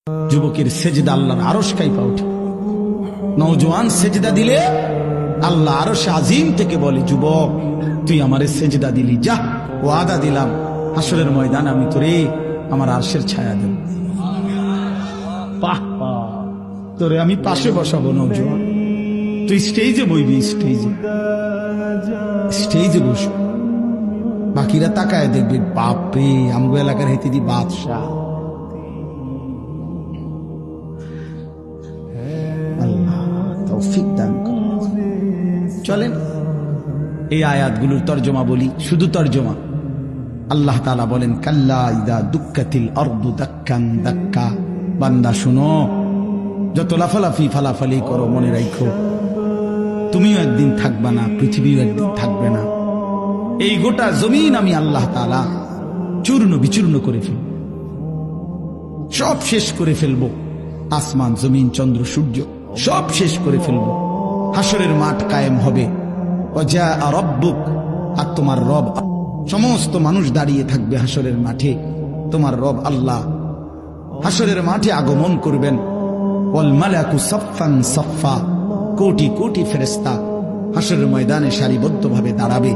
যুবকের সেজদা আল্লাহর আরশ কাঁপা ওঠে। নওজোয়ান সেজদা দিলে আল্লাহ আরশে আজিম থেকে বলে, যুবক তুই আমারে সেজদা দিলি, যা ওয়াদা দিলাম হাসরের ময়দান আমি তোরে আমার আরশের ছায়া দেব। তোরে আমি পাশে বসাবো নওজোয়ান, তুই স্টেজে বইবি, স্টেজে বসবি, বাকিরা তাকায় দেখবে বাপরে আমগো এলাকার হেতে দি বাদশাহ। আল্লাহ তৌফিক দান করুন। চলেন এই আয়াতগুলোর তর্জমা বলি, শুধু তর্জমা। আল্লাহ তাআলা বলেন, কাল্লা ইদা দুক্কাতিল আরদু দাক্কান দাক্কা। বান্দা শুনো, যত লাফালাফি ফালাফালি করো মনে রাখো তুমিও একদিন থাকবা না, পৃথিবীও একদিন থাকবে না। এই গোটা জমিন আমি আল্লাহ তাআলা চূর্ণ বিচূর্ণ করে ফেলব, সব শেষ করে ফেলবো। আসমান জমিন চন্দ্র সূর্য সব শেষ করে ফেলবো। হাসরের মাঠ কায়েম হবে। ওয়াজা রব্বুক, আর তোমার রব, সমস্ত মানুষ দাঁড়িয়ে থাকবে হাসরের মাঠে। তোমার রব আল্লাহ হাসরের মাঠে আগমন করবেন। ওয়াল মালাকু সাফফান সাফফা, কোটি কোটি ফেরেশতা হাসরের ময়দানে সারিবদ্ধভাবে দাঁড়াবে।